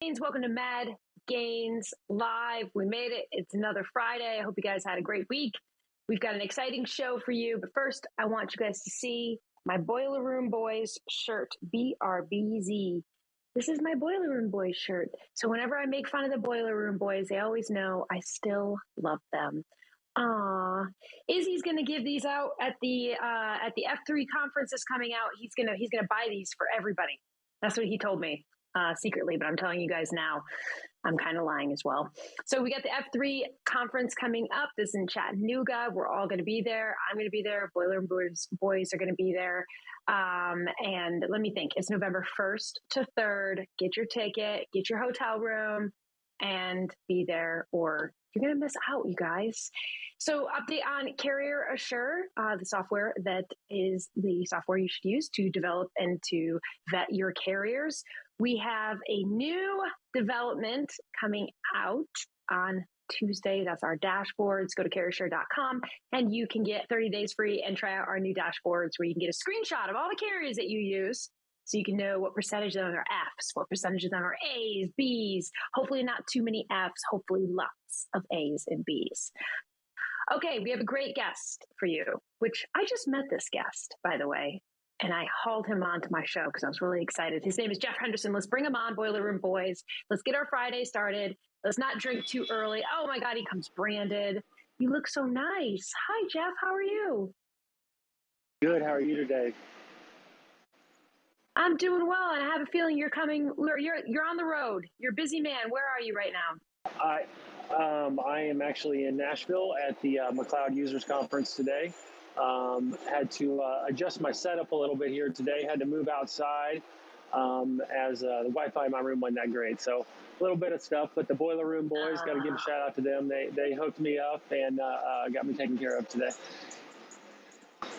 Welcome to Mad Gains Live. We made it. It's another Friday. I hope you guys had a great week. We've got an exciting show for you. But first, I want you guys to see my Boiler Room Boys shirt, BRBZ. This is my Boiler Room Boys shirt. So whenever I make fun of the Boiler Room Boys, they always know I still love them. Izzy's going to give these out at the F3 conference that's coming out. He's gonna buy these for everybody. That's what he told me. Secretly, but I'm telling you guys now, I'm kind of lying as well. So we got the F3 conference coming up. This is in Chattanooga. We're all going to be there. I'm going to be there. Boiler Boys are going to be there. And let me think. It's November 1st to 3rd. Get your ticket, get your hotel room, and be there, or you're going to miss out, you guys. So update on Carrier Assure, the software that is the software you should use to develop and to vet your carriers. We have a new development coming out on Tuesday. That's our dashboards. Go to carriersure.com and you can get 30 days free and try out our new dashboards where you can get a screenshot of all the carriers that you use. So you can know what percentage of them are Fs, what percentage of them are As, Bs, hopefully not too many Fs, hopefully lots of As and Bs. Okay, we have a great guest for you, which I just met this guest, by the way, and I hauled him onto my show because I was really excited. His name is Jeff Henderson. Let's bring him on, Boiler Room Boys. Let's get our Friday started. Let's not drink too early. Oh my God, he comes branded. You look so nice. Hi, Jeff. How are you? Good. How are you today? I'm doing well, and I have a feeling you're coming. You're on the road. You're a busy man. Where are you right now? I am actually in Nashville at the McLeod Users Conference today. Had to adjust my setup a little bit here today. Had to move outside as the Wi-Fi in my room wasn't that great. So a little bit of stuff, but the Boiler Room Boys, got to give a shout out to them. They hooked me up and got me taken care of today.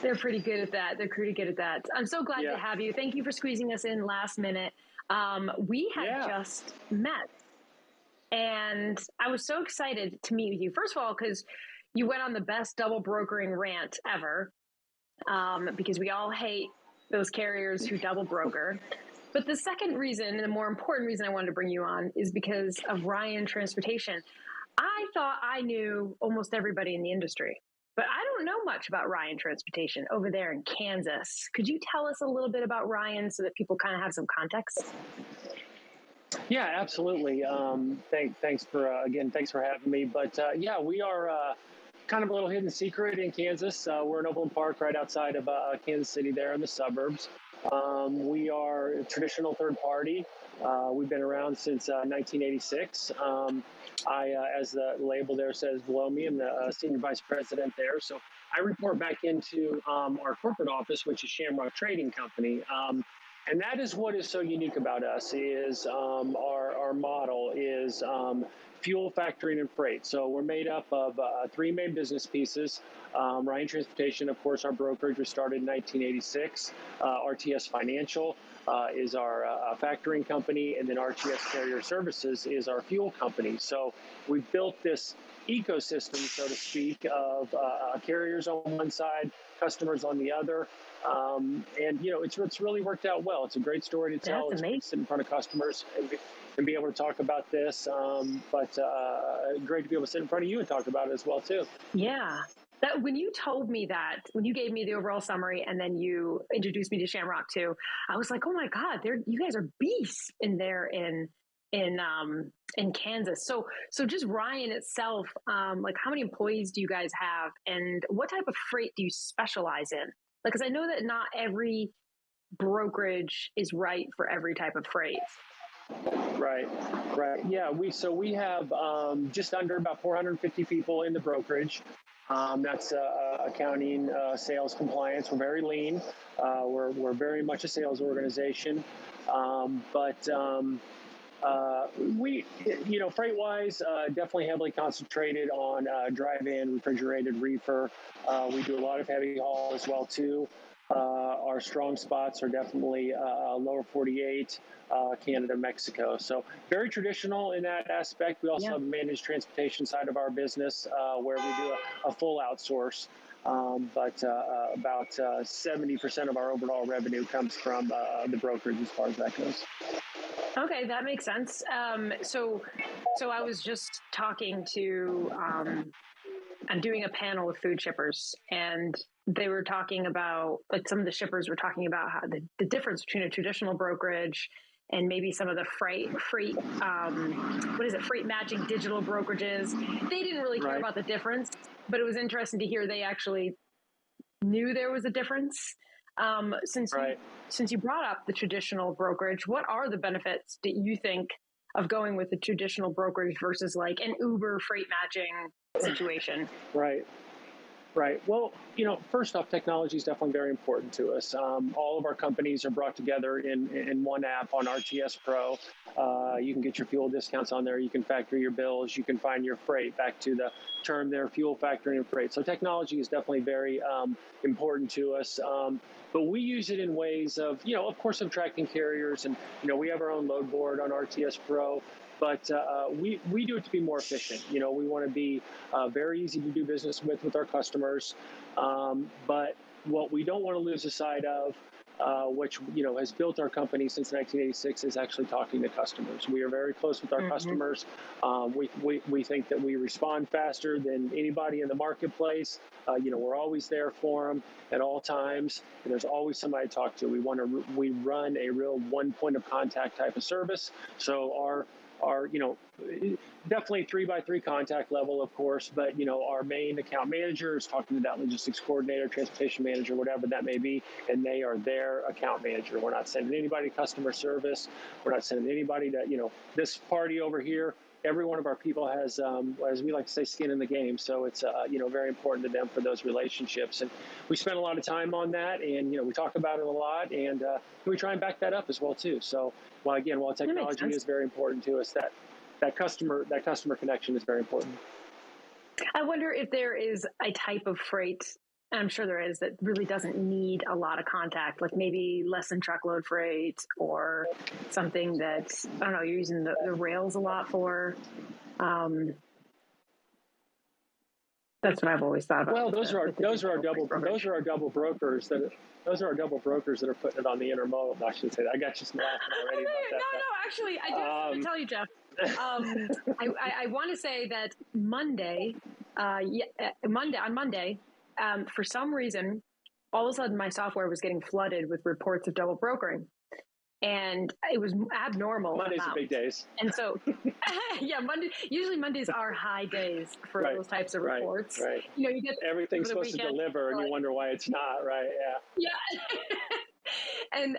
They're pretty good at that. They're pretty good at that. I'm so glad to have you. Thank you for squeezing us in last minute. We had just met, and I was so excited to meet with you. First of all, because you went on the best double brokering rant ever, because we all hate those carriers who double broker. But the second reason, and the more important reason I wanted to bring you on, is because of Ryan Transportation. I thought I knew almost everybody in the industry, but I don't know much about Ryan Transportation over there in Kansas. Could you tell us a little bit about Ryan so that people kind of have some context? Yeah, absolutely. Thanks for having me. But we are kind of a little hidden secret in Kansas. We're in Overland Park, right outside of Kansas City, there in the suburbs. We are a traditional third party. We've been around since 1986. As the label there says below me, I'm the senior vice president there. So I report back into our corporate office, which is Shamrock Trading Company. And that is what is so unique about us is our model is fuel, factoring, and freight. So we're made up of three main business pieces. Ryan Transportation, of course, our brokerage was started in 1986. RTS Financial is our factoring company, and then RTS Carrier Services is our fuel company. So we've built this ecosystem, so to speak, of carriers on one side, customers on the other. And it's really worked out well. It's a great story to tell. That's amazing. It's great to sit in front of customers and be able to talk about this. But great to be able to sit in front of you and talk about it as well too. Yeah. That when you told me that, when you gave me the overall summary and then you introduced me to Shamrock too, I was like, oh my God, you guys are beasts in there in Kansas. So just Ryan itself, like how many employees do you guys have and what type of freight do you specialize in? Like, cause I know that not every brokerage is right for every type of freight. Right. Yeah, we have just under about 450 people in the brokerage. That's accounting, sales, compliance. We're very lean. We're very much a sales organization. We, freight-wise, definitely heavily concentrated on drive-in, refrigerated, reefer. We do a lot of heavy haul as well too. Our strong spots are definitely lower 48, Canada, Mexico. So very traditional in that aspect. We also have a managed transportation side of our business where we do a full outsource. But about 70% of our overall revenue comes from the brokerage as far as that goes. Okay, that makes sense. So I was just talking to, I'm doing a panel with food shippers, and they were talking about, like, some of the shippers were talking about how the difference between a traditional brokerage and maybe some of the freight matching digital brokerages. They didn't really care Right. about the difference, but it was interesting to hear they actually knew there was a difference. Since Right. you brought up the traditional brokerage, what are the benefits that you think of going with the traditional brokerage versus like an Uber freight matching situation? Right. Right. Well, first off, technology is definitely very important to us. All of our companies are brought together in one app on RTS Pro. You can get your fuel discounts on there. You can factor your bills. You can find your freight, back to the term there, fuel factoring and freight. So technology is definitely very important to us. But we use it in ways of course, of tracking carriers. And, we have our own load board on RTS Pro. But we do it to be more efficient. We want to be very easy to do business with our customers. But what we don't want to lose sight of, which has built our company since 1986, is actually talking to customers. We are very close with our customers. We think that we respond faster than anybody in the marketplace. We're always there for them at all times, and there's always somebody to talk to. We run a real one point of contact type of service. So our definitely 3x3 contact level, of course, but our main account manager is talking to that logistics coordinator, transportation manager, whatever that may be, and they are their account manager. We're not sending anybody customer service. We're not sending anybody to this party over here. Every one of our people has, as we like to say, skin in the game. So it's very important to them for those relationships, and we spend a lot of time on that, and we talk about it a lot, and we try and back that up as well too. So while technology is very important to us, that customer connection is very important. I wonder if there is a type of freight, I'm sure there is, that really doesn't need a lot of contact, like maybe less than truckload freight, or something that, I don't know, you're using the rails a lot for. That's what I've always thought about. Well, those are our double brokers that are putting it on the intermodal. I should say that. I got you some laughing already about that. No, actually, I do have to tell you, Jeff. I want to say that Monday, for some reason, all of a sudden my software was getting flooded with reports of double brokering. And it was abnormal. Mondays are big days. And so, usually Mondays are high days for those types of reports. Right. You get everything's supposed to deliver, and you wonder why it's not, right? Yeah. And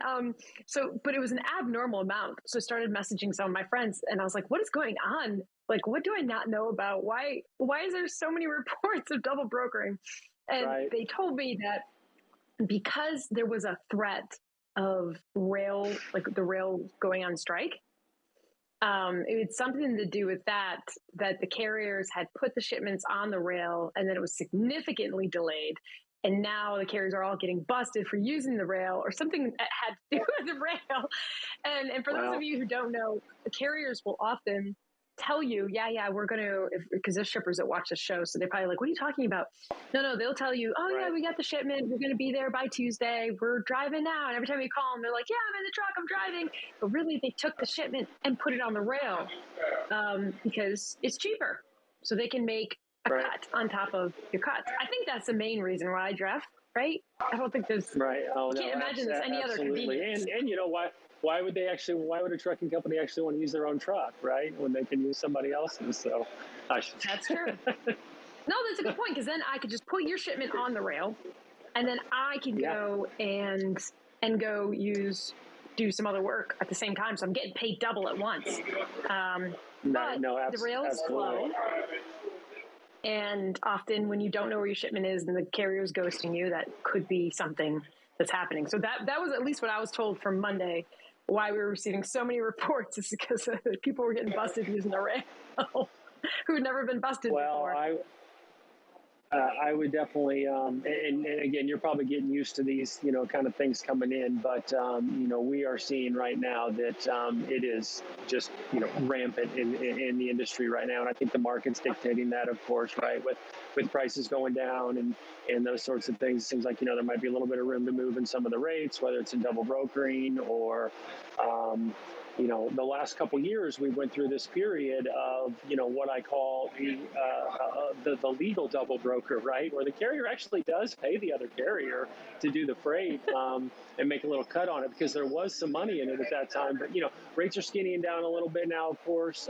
but it was an abnormal amount. So I started messaging some of my friends, and I was like, what is going on? Like, what do I not know about? Why is there so many reports of double brokering? And they told me that because there was a threat of the rail going on strike, it had something to do with that the carriers had put the shipments on the rail, and then it was significantly delayed. And now the carriers are all getting busted for using the rail, or something that had to do with the rail. And for those of you who don't know, the carriers will often tell you, we're going to, because there's shippers that watch the show, so they're probably like, what are you talking about? No, they'll tell you, we got the shipment, we're going to be there by Tuesday, we're driving now. And every time you call them, they're like, I'm in the truck, I'm driving. But really, they took the shipment and put it on the rail because it's cheaper, so they can make a cut on top of your cut. I think that's the main reason why, Jeff, right? I don't think there's, can't imagine there's any other convenience. And you know what? Why would a trucking company actually want to use their own truck, right? When they can use somebody else's. So that's true. No, that's a good point, because then I could just put your shipment on the rail, and then I can go and go do some other work at the same time. So I'm getting paid double at once. The rail is slow. And often when you don't know where your shipment is and the carrier's ghosting you, that could be something that's happening. So that was at least what I was told from Monday. Why we were receiving so many reports is because people were getting busted using the rail who had never been busted before. I would definitely, and again, you're probably getting used to these, kind of things coming in, but, we are seeing right now that it is just, rampant in the industry right now. And I think the market's dictating that, of course, right, with prices going down and those sorts of things. It seems like, there might be a little bit of room to move in some of the rates, whether it's in double brokering or, the last couple of years we went through this period of, what I call the legal double broker, right? Where the carrier actually does pay the other carrier to do the freight and make a little cut on it because there was some money in it at that time. But, rates are skinnying down a little bit now, of course.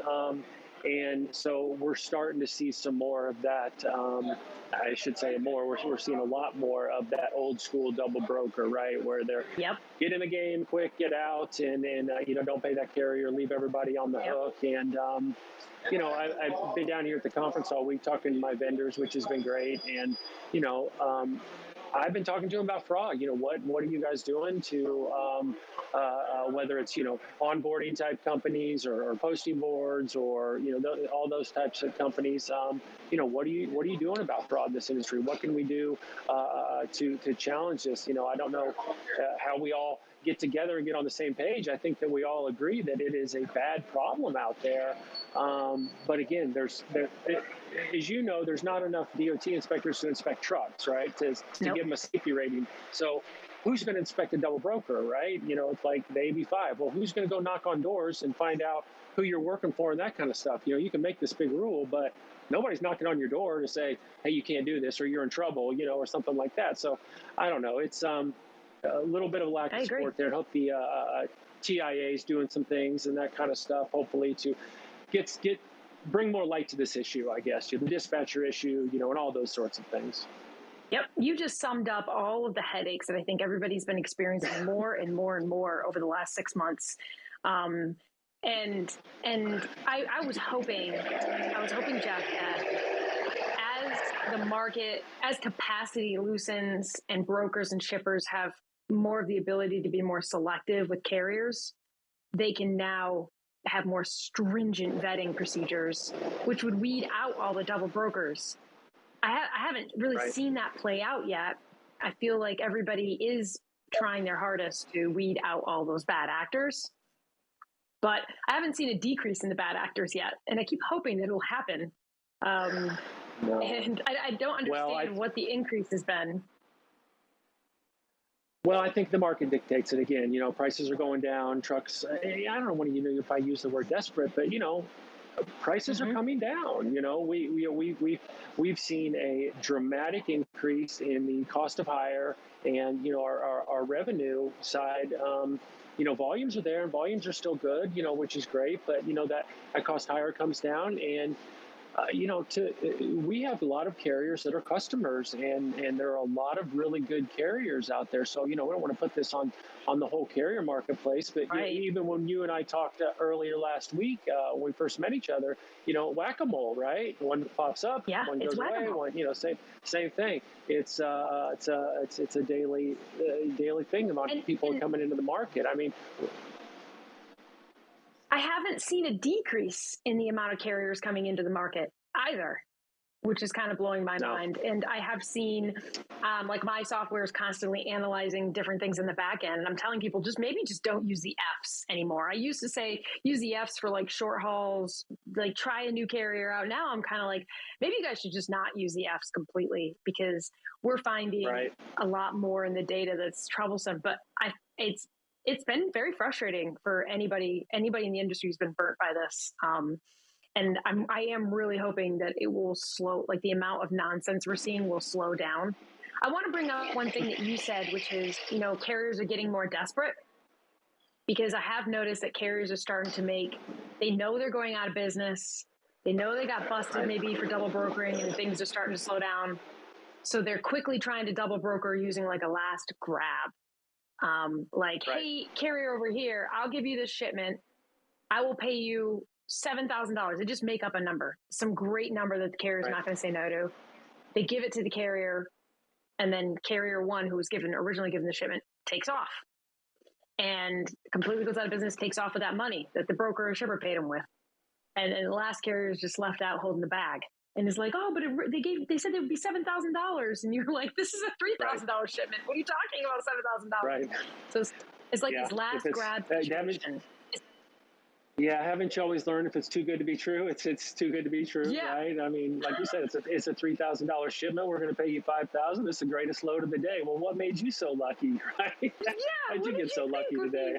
And so we're starting to see some more of that. I should say more. We're seeing a lot more of that old school double broker, right? Where they're get in the game quick, get out, and don't pay that carrier, leave everybody on the hook. And I've been down here at the conference all week talking to my vendors, which has been great. And I've been talking to them about fraud. What are you guys doing to whether it's onboarding type companies or posting boards or all those types of companies. What are you doing about fraud in this industry? What can we do to challenge this? I don't know how we all get together and get on the same page. I think that we all agree that it is a bad problem out there. But again, as there's not enough DOT inspectors to inspect trucks, right? To give them a safety rating. So who's going to inspect a double broker, right? It's like the AB5. Well, who's going to go knock on doors and find out who you're working for and that kind of stuff? You can make this big rule, but nobody's knocking on your door to say, hey, you can't do this or you're in trouble, or something like that. So I don't know. It's a little bit of lack of support there. I hope the TIA is doing some things and that kind of stuff, hopefully to bring more light to this issue, I guess, the dispatcher issue, and all those sorts of things. Yep. You just summed up all of the headaches that I think everybody's been experiencing more and more and more over the last 6 months. And I was hoping, Jeff, that as the market, as capacity loosens and brokers and shippers have more of the ability to be more selective with carriers, they can now have more stringent vetting procedures, which would weed out all the double brokers. I haven't really seen that play out yet. I feel like everybody is trying their hardest to weed out all those bad actors, but I haven't seen a decrease in the bad actors yet. And I keep hoping that it'll happen. And I don't understand what the increase has been. Well, I think the market dictates it again. Prices are going down. Trucks, I don't know if I use the word desperate, but, prices are coming down. We've seen a dramatic increase in the cost of hire and, our revenue side. Volumes are there and volumes are still good, which is great. But, that cost hire comes down and, we have a lot of carriers that are customers and there are a lot of really good carriers out there. So, we don't want to put this on the whole carrier marketplace, but even when you and I talked earlier last week, when we first met each other, whack-a-mole, right? One pops up, one goes away, one, same thing. It's a daily thing among people coming into the market. I mean, I haven't seen a decrease in the amount of carriers coming into the market either, which is kind of blowing my mind. And I have seen, my software is constantly analyzing different things in the back end. And I'm telling people, maybe don't use the Fs anymore. I used to say, use the Fs for short hauls, try a new carrier out. Now I'm kind of like, maybe you guys should just not use the Fs completely because we're finding a lot more in the data that's troublesome. But it's been very frustrating for anybody in the industry who's been burnt by this. And I am really hoping that it will slow, the amount of nonsense we're seeing will slow down. I want to bring up one thing that you said, which is, carriers are getting more desperate because I have noticed that carriers are starting to they know they're going out of business. They know they got busted maybe for double brokering and things are starting to slow down. So they're quickly trying to double broker using a last grab. Hey, carrier over here, I'll give you this shipment. I will pay you $7,000. They just make up a number, some great number that the carrier's not going to say no to. They give it to the carrier, and then carrier one, who was originally given the shipment, takes off and completely goes out of business, takes off with that money that the broker or shipper paid him with. And the last carrier is just left out holding the bag. And it's like, oh, but they said it would be $7,000. And you're like, this is a $3,000 shipment. What are you talking about, $7,000? Right. So it's like this last grab situation. Haven't you always learned if it's too good to be true, it's too good to be true, right? I mean, like you said, it's a $3,000 shipment. We're going to pay you $5,000. This is the greatest load of the day. Well, what made you so lucky, right? How'd you get so lucky today?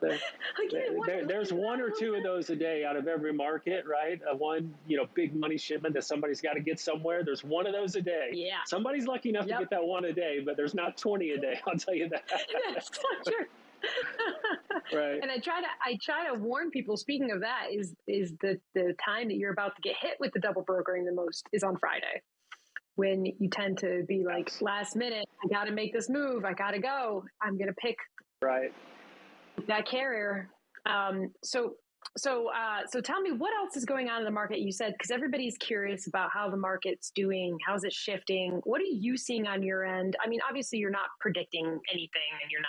There's one or two of those a day out of every market, right? One, big money shipment that somebody's got to get somewhere. There's one of those a day. Yeah. Somebody's lucky enough to get that one a day, but there's not 20 a day. I'll tell you that. That's not true. Right. And I try to warn people. Speaking of that, is the time that you're about to get hit with the double brokering the most is on Friday, when you tend to be like, last minute, I got to make this move. I got to go. I'm going to pick that carrier. So tell me, what else is going on in the market? You said, because everybody's curious about how the market's doing. How's it shifting? What are you seeing on your end? I mean, obviously you're not predicting anything, and you're not,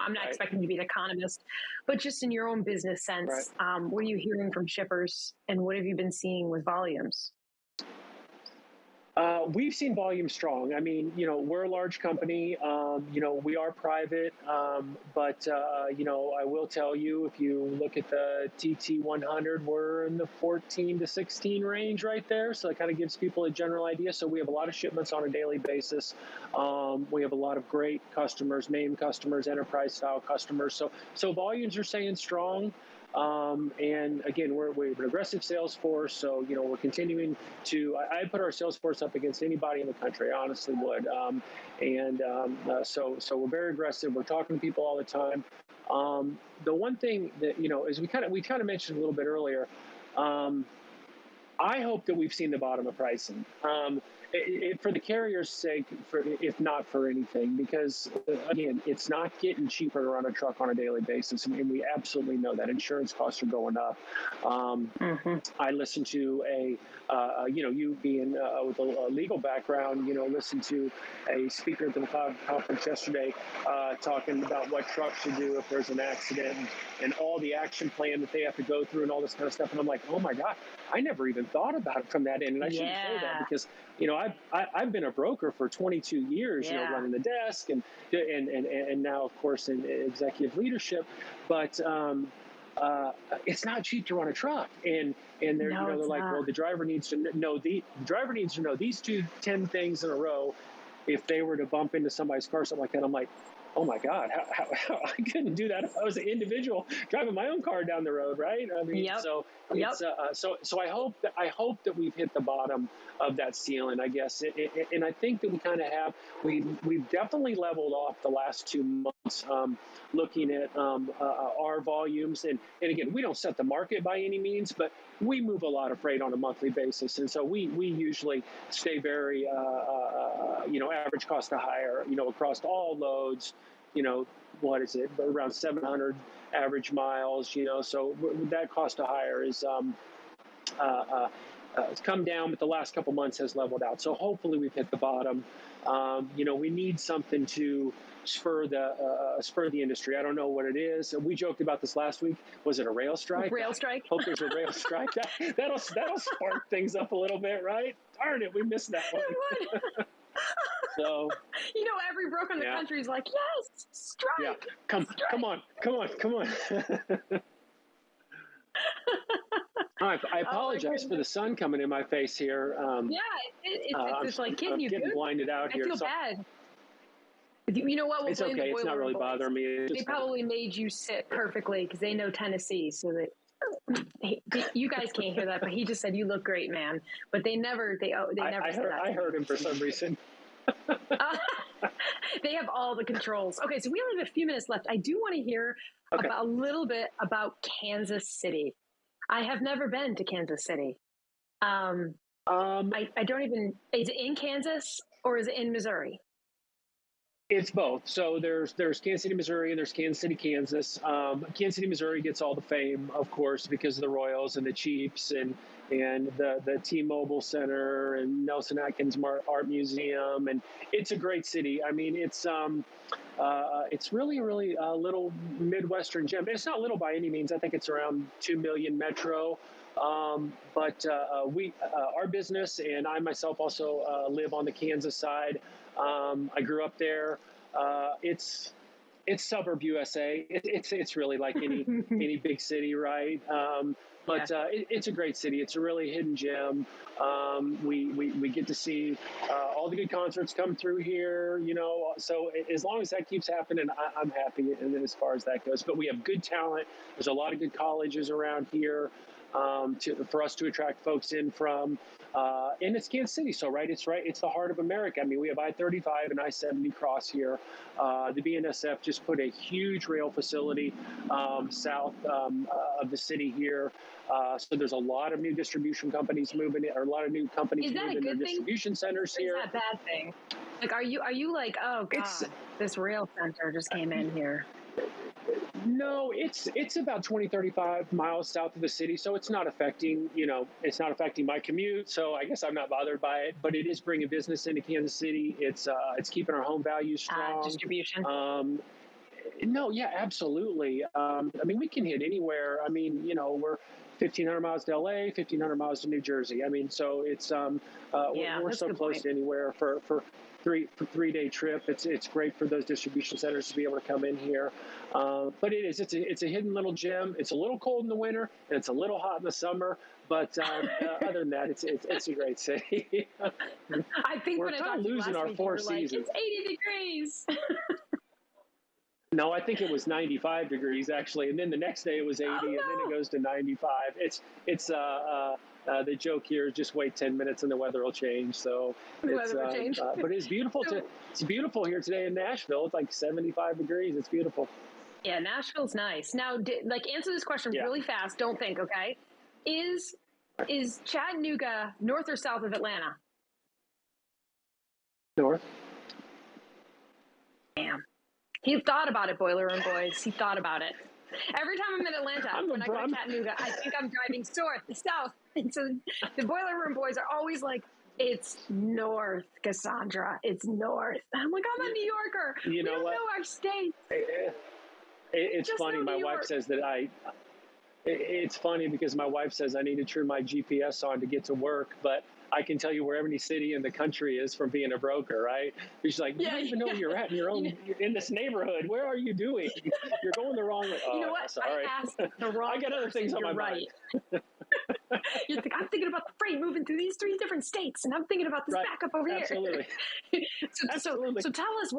I'm not expecting you to be an economist, but just in your own business sense, what are you hearing from shippers, and what have you been seeing with volumes? We've seen volume strong. I mean, we're a large company. We are private, but I will tell you, if you look at the TT 100, we're in the 14 to 16 range right there. So it kind of gives people a general idea. So we have a lot of shipments on a daily basis. We have a lot of great customers, name customers, enterprise style customers. So volumes are staying strong. And again, we're an aggressive sales force, so we're continuing to. I put our sales force up against anybody in the country. I honestly would, so we're very aggressive. We're talking to people all the time. The one thing that is we kind of mentioned a little bit earlier. I hope that we've seen the bottom of pricing. For the carrier's sake, if not for anything, because again, it's not getting cheaper to run a truck on a daily basis, and we absolutely know that insurance costs are going up. I listened to you being with a legal background, listened to a speaker at the conference yesterday talking about what trucks should do if there's an accident and all the action plan that they have to go through and all this kind of stuff. And I'm like, oh my God, I never even thought about it from that end. And I shouldn't say that because, I've been a broker for 22 years, running the desk and now, of course, in executive leadership. But it's not cheap to run a truck, and they're like, well, the driver needs to know these 10 things in a row. If they were to bump into somebody's car, something like that, I'm like, oh my God, how I couldn't do that if I was an individual driving my own car down the road, right? I mean, so I hope that we've hit the bottom of that ceiling, I guess, and I think that we kind of have. We've definitely leveled off the last 2 months, looking at our volumes, and again, we don't set the market by any means, but we move a lot of freight on a monthly basis, and so we usually stay very average cost to hire, across all loads. What is it, around 700 average miles, so that cost to hire is it's come down, but the last couple months has leveled out. So hopefully we've hit the bottom. We need something to spur the industry. I don't know what it is. We joked about this last week. Was it a rail strike? Rail strike. Hope there's a rail strike. That'll spark things up a little bit, right? Darn it, we missed that one. It would. So every broker in the country is like, yes, strike. Yeah, come on. I apologize for the sun coming in my face here. It's like I'm getting blinded out here. I feel bad. You know what? It's okay. It's not really bothering me. They probably made you sit perfectly because they know Tennessee, so that you guys can't hear that. But he just said, "You look great, man." But they never. I heard him for some reason. They have all the controls. Okay, so we only have a few minutes left. I do want to hear a little bit about Kansas City. I have never been to Kansas City. I don't even. Is it in Kansas or is it in Missouri? It's both. So there's Kansas City, Missouri, and there's Kansas City, Kansas. Kansas City, Missouri gets all the fame, of course, because of the Royals and the Chiefs and the T-Mobile Center and Nelson Atkins Art Museum, and it's a great city. I mean, it's really a little Midwestern gem. It's not little by any means. I think it's around 2 million metro. But our business, and I myself also live on the Kansas side. I grew up there. It's it's suburb USA. It's really like any big city, right? But it's a great city. It's a really hidden gem. We get to see all the good concerts come through here, you know. So as long as that keeps happening, I'm happy. And then as far as that goes, but we have good talent. There's a lot of good colleges around here for us to attract folks in from. And it's Kansas City, so it's the heart of America. I mean, we have I-35 and I-70 cross here. The BNSF just put a huge rail facility south of the city here. So there's a lot of new distribution companies moving in, or a lot of new companies moving in their distribution centers here. Is that a bad thing? Like, are you like, oh God, this rail center just came in here? No, it's about 20, 35 miles south of the city, so it's not affecting my commute. So I guess I'm not bothered by it, but it is bringing business into Kansas City. It's keeping our home values strong. Distribution. No, yeah, absolutely. I mean, we can hit anywhere. I mean, you know, we're 1,500 miles to LA, 1,500 miles to New Jersey. I mean, so it's we're so close to anywhere for 3-day trip. It's great for those distribution centers to be able to come in here. But it's a hidden little gem. It's a little cold in the winter and it's a little hot in the summer. But other than that, it's a great city. I think we're kind of losing our four seasons. It's 80 degrees. No, I think it was 95 degrees actually, and then the next day it was 80, and then it goes to 95. It's the joke here is just wait 10 minutes and the weather will change. So the weather will change. But it's beautiful it's beautiful here today in Nashville. It's like 75 degrees. It's beautiful. Yeah, Nashville's nice. Now, answer this question really fast. Don't think, okay? Is Chattanooga north or south of Atlanta? North. Damn. He thought about it, Boiler Room Boys. He thought about it. Every time I'm in Atlanta, when I go to Chattanooga, I think I'm driving south. And so the Boiler Room Boys are always like, it's north, Cassandra. It's north. I'm like, I'm a New Yorker. We don't know our state. It's funny. My wife says that it's funny because my wife says I need to turn my GPS on to get to work, but I can tell you where every city in the country is from being a broker, right? She's like, you don't even know where you're at in your own, you're in this neighborhood. Where are you doing? You're going the wrong way. Oh, you know what? Sorry. I asked the wrong I got other things on my mind. I'm thinking about the freight moving through these 3 different states, and I'm thinking about this backup over here. Absolutely. So tell us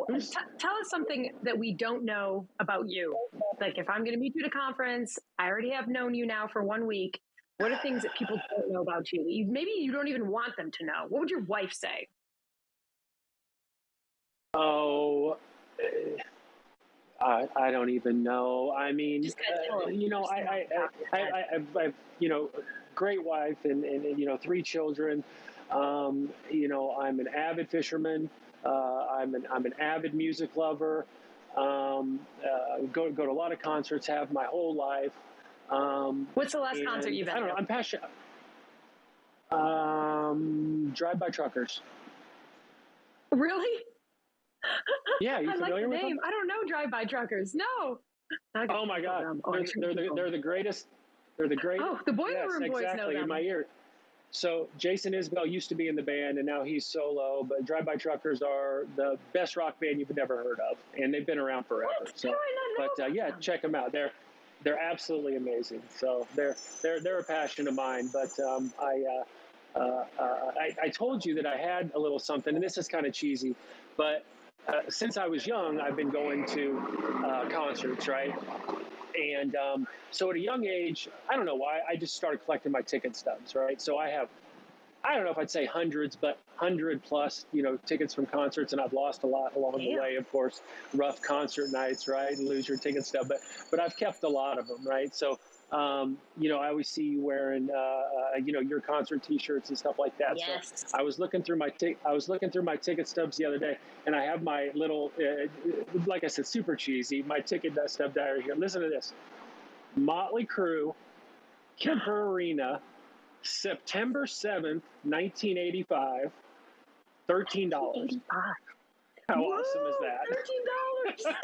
something that we don't know about you. Like, if I'm going to meet you at a conference, I already have known you now for 1 week. What are things that people don't know about you that maybe you don't even want them to know? What would your wife say? Oh, I don't even know. I mean, I've great wife and 3 children. I'm an avid fisherman. I'm an avid music lover. Go to a lot of concerts. Have my whole life. What's the last concert you've been to? I don't know. I'm passionate. Drive-by truckers. Really? Yeah, you familiar with them? I don't know Drive-by truckers. No. Oh my God, they're the greatest. They're the greatest. Oh, the Boiler Room Boys know them. In my ear. So Jason Isbell used to be in the band, and now he's solo. But Drive-by Truckers are the best rock band you've never heard of, and they've been around forever. What? So, check them out. They're absolutely amazing. So they're a passion of mine. But I told you that I had a little something, and this is kind of cheesy, but since I was young, I've been going to concerts, right? And so at a young age, I don't know why, I just started collecting my ticket stubs, right? So I have, I don't know if I'd say hundreds, but 100 plus, tickets from concerts, and I've lost a lot along the way, of course, rough concert nights, right? And lose your ticket stub, but I've kept a lot of them, right? So, I always see you wearing, your concert T-shirts and stuff like that. Yes. So I was looking through my ticket stubs the other day, and I have my little, like I said, super cheesy, my ticket stub diary here. Listen to this: Motley Crue, Kemper Arena, September 7th, 1985, $13. How awesome is that? $13.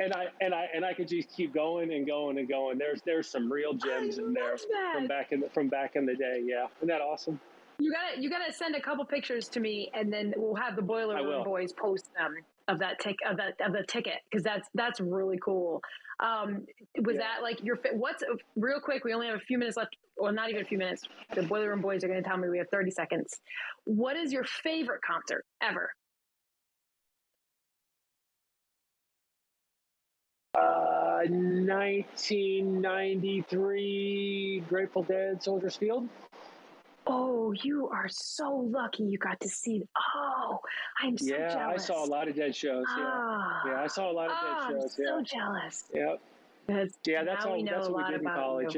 and I could just keep going and going and going. There's some real gems in there from back in the day. Yeah, isn't that awesome? You gotta send a couple pictures to me, and then we'll have the Boiler Room Boys post them. of the ticket, because that's really cool. Was that like what's real quick? We only have a few minutes left, or not even a few minutes. The Boiler Room Boys are going to tell me we have 30 seconds. What is your favorite concert ever? 1993 Grateful Dead Soldiers Field. Oh, you are so lucky you got to see. Oh, I'm so jealous. Yeah, I saw a lot of Dead shows. Yeah, I saw a lot of Dead shows. I'm so jealous. Yep. That's what we did in college.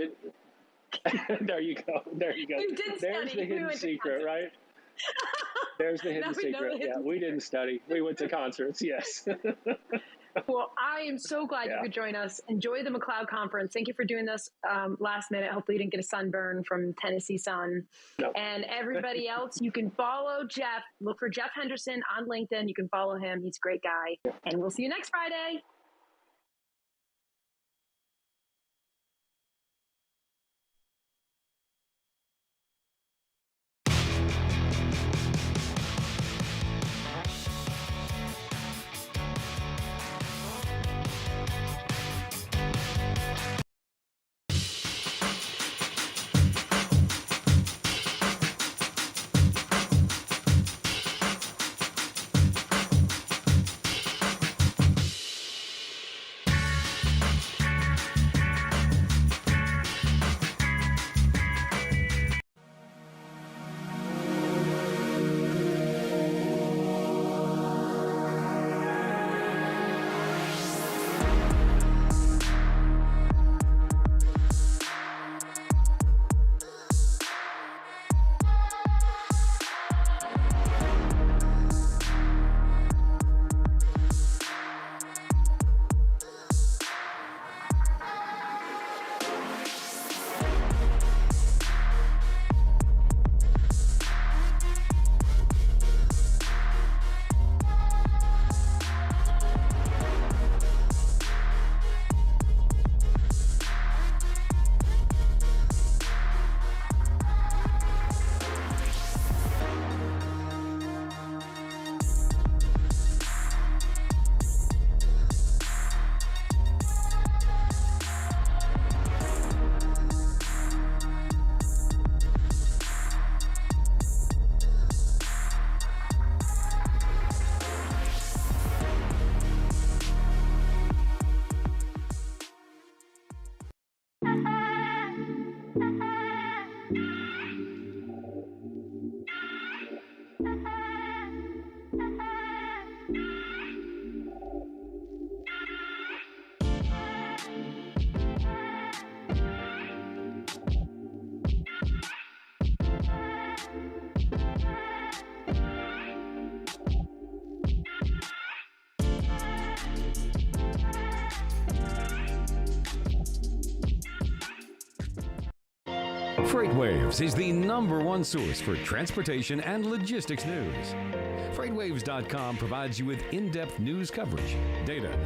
There you go. You did There's study. the hidden secret, right? There's the hidden secret. Yeah, we didn't study. We went to concerts. Yes. Well, I am so glad you could join us. Enjoy the McLeod Conference. Thank you for doing this last minute. Hopefully you didn't get a sunburn from Tennessee sun. No. And everybody else, you can follow Jeff. Look for Jeff Henderson on LinkedIn. You can follow him. He's a great guy. And we'll see you next Friday. FreightWaves is the #1 source for transportation and logistics news. FreightWaves.com provides you with in-depth news coverage, data,